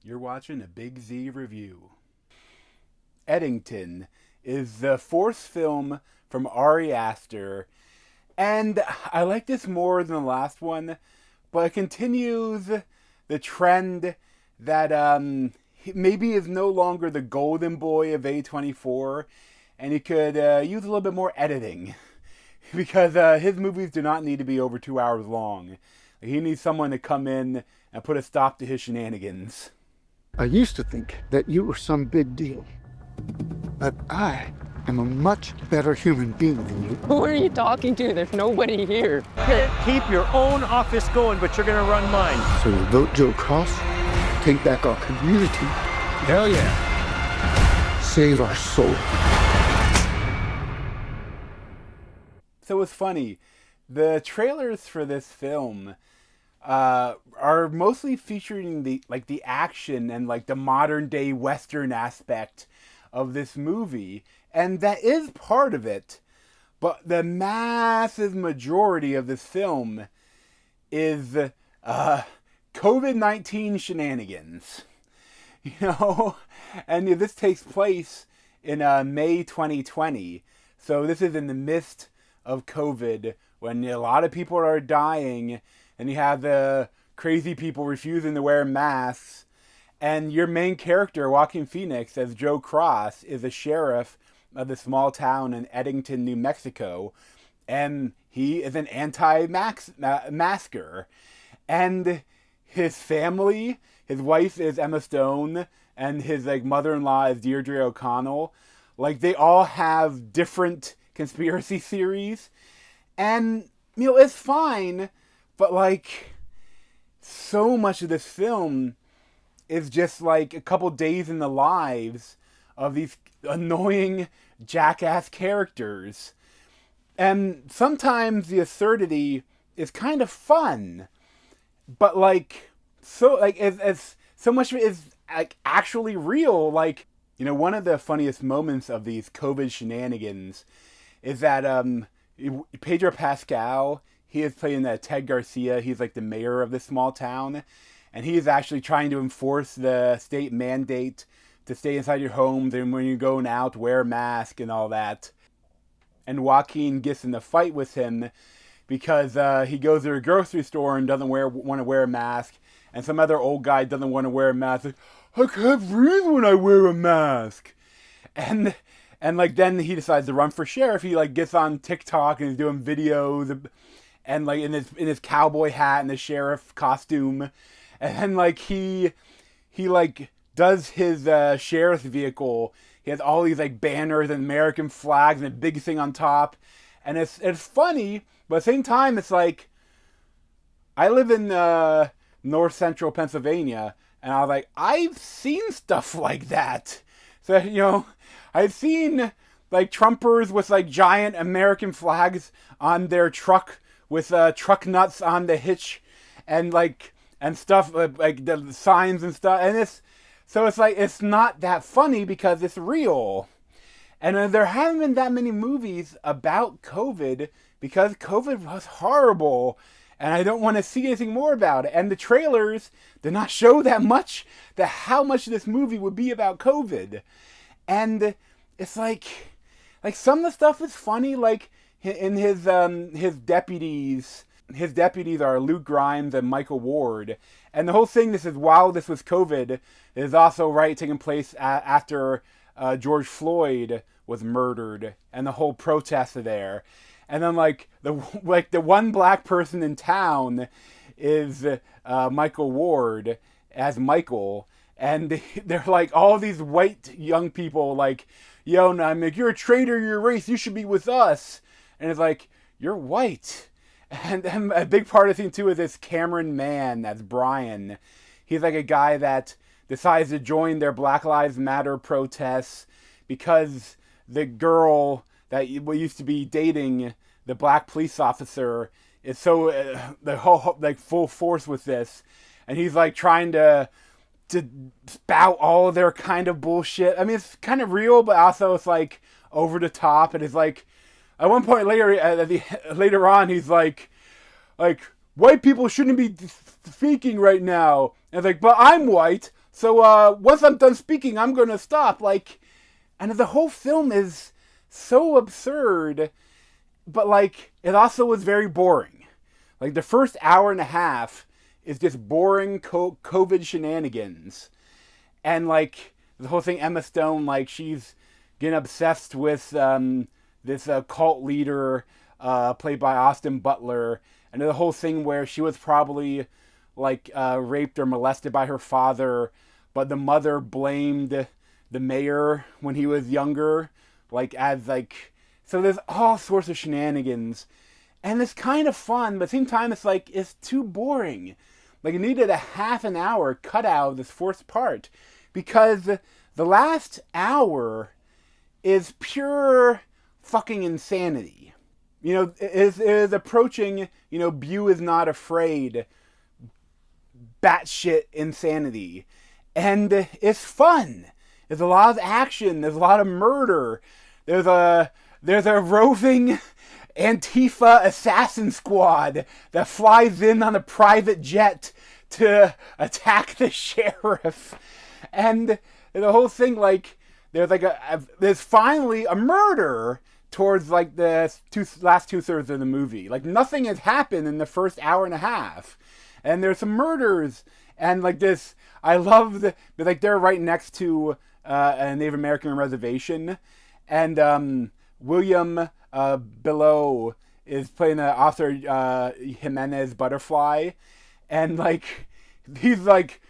You're watching a Big Z review. Eddington is the fourth film from Ari Aster, and I like this more than the last one, but it continues the trend that he maybe is no longer the golden boy of A24, and he could use a little bit more editing, because his movies do not need to be over 2 hours long. He needs someone to come in and put a stop to his shenanigans. I used to think that you were some big deal, but I am a much better human being than you. Who are you talking to? There's nobody here. Keep your own office going, but you're gonna run mine. So you vote Joe Cross, take back our community, Hell yeah. save our soul. So it's funny, the trailers for this film are mostly featuring the action and the modern day Western aspect of this movie, and that is part of it. But the massive majority of this film is COVID-19 shenanigans, and this takes place in May 2020. So this is in the midst of COVID, when a lot of people are dying, and you have the crazy people refusing to wear masks. And your main character, Joaquin Phoenix, as Joe Cross, is a sheriff of the small town in Eddington, New Mexico. And he is an anti-masker. And his family, his wife is Emma Stone, and his mother-in-law is Deirdre O'Connell. They all have different conspiracy theories. And, it's fine. But, so much of this film is just, a couple days in the lives of these annoying jackass characters. And sometimes the absurdity is kind of fun. But, as so much of it is, actually real. One of the funniest moments of these COVID shenanigans is that, Pedro Pascal, he is playing Ted Garcia. He's the mayor of this small town. And he is actually trying to enforce the state mandate to stay inside your homes, and when you're going out, wear a mask and all that. And Joaquin gets in a fight with him because he goes to a grocery store and doesn't want to wear a mask. And some other old guy doesn't want to wear a mask. I can't breathe when I wear a mask. And then he decides to run for sheriff. He gets on TikTok and is doing videos and in his cowboy hat and the sheriff costume. And then he does his sheriff's vehicle. He has all these banners and American flags and a big thing on top. And it's funny, but at the same time it's I live in north central Pennsylvania, and I was I've seen stuff like that. So I've seen Trumpers with giant American flags on their truck with truck nuts on the hitch, and and stuff the signs and stuff, and it's not that funny because it's real. And there haven't been that many movies about COVID because COVID was horrible, and I don't want to see anything more about it. And the trailers did not show that much, how much this movie would be about COVID. And it's some of the stuff is funny, in his deputies. His deputies are Luke Grimes and Michael Ward. And the whole thing, this is while this was COVID, is also taking place after George Floyd was murdered, and the whole protests are there. And then the one black person in town is Michael Ward as Michael, and they're all these white young people yo, no, you're a traitor, you're a race, you should be with us. And it's you're white. And then a big part of the thing too is this Cameron Mann, that's Brian. He's a guy that decides to join their Black Lives Matter protests because the girl that used to be dating the black police officer is so the whole full force with this, and he's trying to spout all their kind of bullshit. I mean, it's kind of real, but also it's over the top, and it's at one point later on, he's like, white people shouldn't be speaking right now. And it's but I'm white, So once I'm done speaking, I'm going to stop. Like, and the whole film is so absurd, but like, it also was very boring. Like, the first hour and a half is just boring COVID shenanigans. And like, the whole thing, Emma Stone, like, she's getting obsessed with this cult leader played by Austin Butler. And the whole thing where she was probably like raped or molested by her father, but the mother blamed the mayor when he was younger, like as like, so there's all sorts of shenanigans, and it's kind of fun, but at the same time it's like, it's too boring. Like, it needed a half an hour cut out of this fourth part, because the last hour is pure fucking insanity. You know, it is approaching, you know, Beau is Not Afraid batshit insanity. And it's fun. There's a lot of action. There's a lot of murder. There's a roving Antifa assassin squad that flies in on a private jet to attack the sheriff. And the whole thing, like, there's finally a murder towards like the last 2/3 of the movie. Like, nothing has happened in the first hour and a half, and there's some murders, and like this, I love like, they're right next to a Native American reservation, and William Below is playing the Arthur Jimenez Butterfly, and like, he's like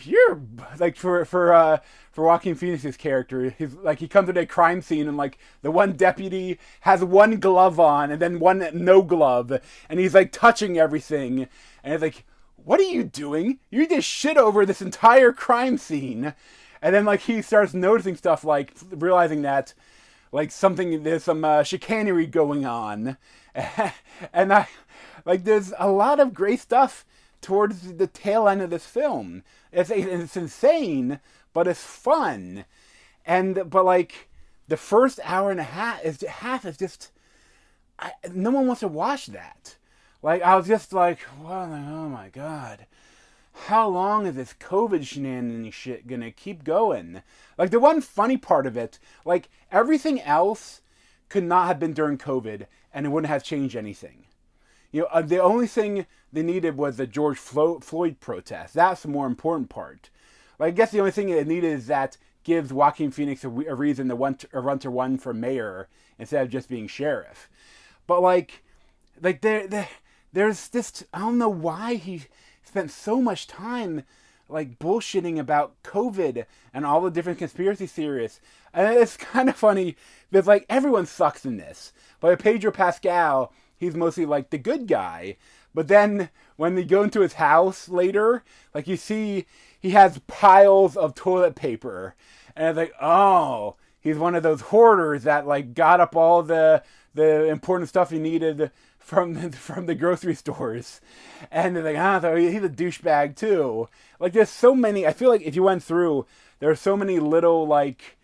you're like, for Joaquin Phoenix's character, he's like, he comes to a crime scene and like, the one deputy has one glove on and then one no glove, and he's like touching everything, and it's like, what are you doing? You just shit over this entire crime scene. And then like, he starts noticing stuff, like realizing that like there's some chicanery going on, and there's a lot of great stuff towards the tail end of this film. It's insane, but it's fun. But like, the first hour and a half is just, no one wants to watch that. Like, I was just like, well, oh my god, how long is this COVID shenanigans shit gonna keep going? Like, the one funny part of it, like, everything else could not have been during COVID, and it wouldn't have changed anything. You know, the only thing they needed was the George Floyd protest. That's the more important part. Like, I guess the only thing it needed is that gives Joaquin Phoenix a reason to run for mayor instead of just being sheriff. But like there's this, I don't know why he spent so much time like bullshitting about COVID and all the different conspiracy theories. And it's kind of funny because like, everyone sucks in this. But Pedro Pascal, he's mostly like the good guy. But then when they go into his house later, like, you see he has piles of toilet paper. And it's like, oh, he's one of those hoarders that like got up all the important stuff he needed from the grocery stores. And they're like, so he's a douchebag too. Like, there's so many, I feel like if you went through, there are so many little like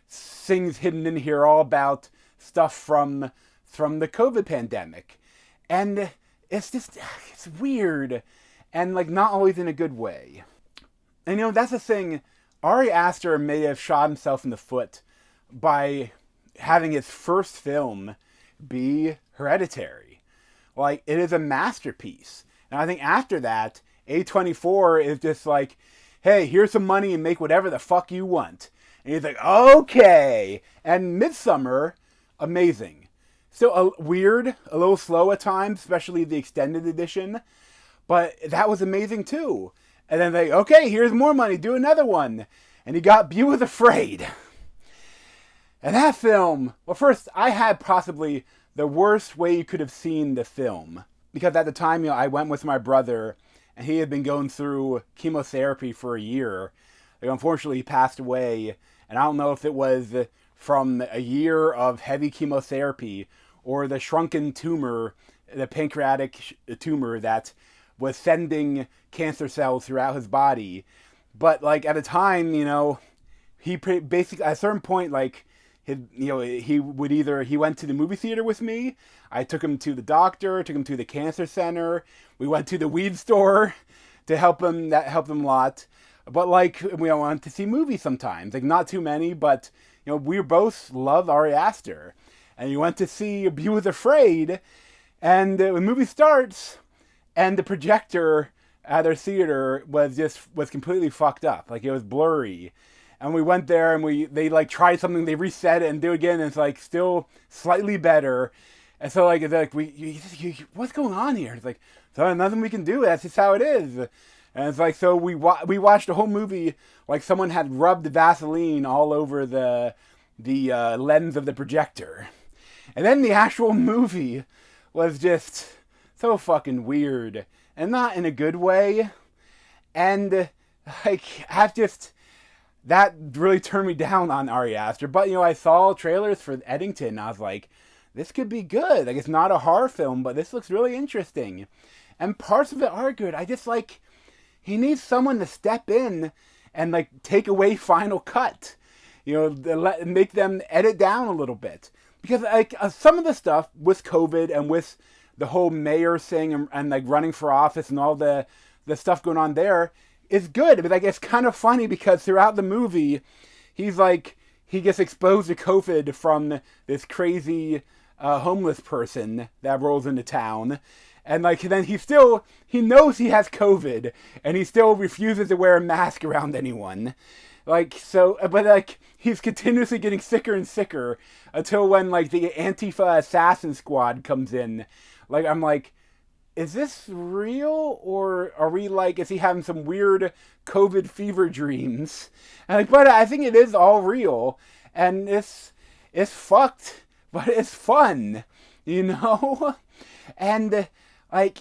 things hidden in here all about stuff from the COVID pandemic. And it's just, it's weird, and like, not always in a good way. And you know, that's the thing, Ari Aster may have shot himself in the foot by having his first film be Hereditary. Like, it is a masterpiece. And I think after that, A24 is just like, hey, here's some money and make whatever the fuck you want. And he's like, okay. And Midsommar, amazing. Still weird, a little slow at times, especially the extended edition. But that was amazing too. And then they, okay, here's more money, do another one. And he got Beau is Afraid. And that film, well, first, I had possibly the worst way you could have seen the film. Because at the time, you know, I went with my brother, and he had been going through chemotherapy for a year. Like, unfortunately, he passed away, and I don't know if it was from a year of heavy chemotherapy or the shrunken tumor, the pancreatic tumor that was sending cancer cells throughout his body. But like, at a time, you know, he basically, at a certain point, like, he went to the movie theater with me. I took him to the doctor, took him to the cancer center. We went to the weed store to help him. That helped him a lot. But like, we want to see movies sometimes. Like, not too many, but, you know, we both love Ari Aster. And you went to see He Was Afraid, and the movie starts, and the projector at our theater was completely fucked up. Like, it was blurry. And we went there, and they like tried something, they reset it and do it again, and it's like still slightly better. And so like, they're like, what's going on here? It's like, so nothing we can do. That's just how it is. And it's like, so we watched the whole movie like someone had rubbed Vaseline all over the lens of the projector. And then the actual movie was just so fucking weird, and not in a good way. And like, that really turned me down on Ari Aster. But, you know, I saw trailers for Eddington, and I was like, this could be good. Like, it's not a horror film, but this looks really interesting. And parts of it are good. I just, like, he needs someone to step in and, like, take away Final Cut. You know, make them edit down a little bit. Because, like, some of the stuff with COVID and with the whole mayor thing and like, running for office and all the stuff going on there, is good. But like, it's kind of funny because throughout the movie, he gets exposed to COVID from this crazy homeless person that rolls into town. And like, then he knows he has COVID, and he still refuses to wear a mask around anyone. Like, so, but like, he's continuously getting sicker and sicker until when like the Antifa assassin squad comes in. Like, I'm like, is this real, or are we like, is he having some weird COVID fever dreams? And like, but I think it is all real, and it's fucked, but it's fun, you know? And like,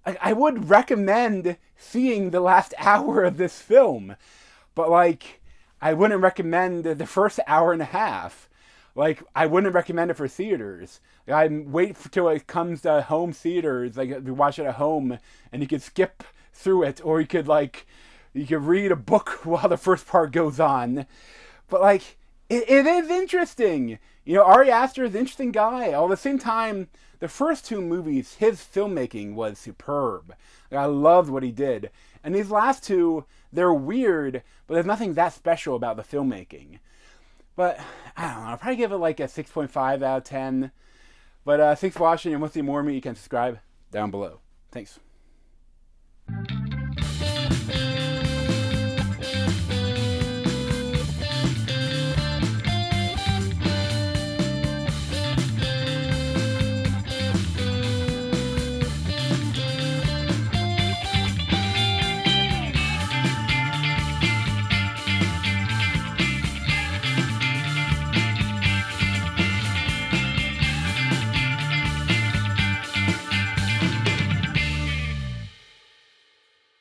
I would recommend seeing the last hour of this film, but like, I wouldn't recommend the first hour and a half. Like, I wouldn't recommend it for theaters. I wait till it comes to home theaters, like you watch it at home, and you could skip through it, or you could read a book while the first part goes on. But like, it is interesting. You know, Ari Aster is an interesting guy. All at the same time, the first two movies, his filmmaking was superb. Like, I loved what he did. And these last two, they're weird, but there's nothing that special about the filmmaking. But, I don't know, I'll probably give it like a 6.5 out of 10. But thanks for watching, and want to see more of me, you can subscribe down below. Thanks.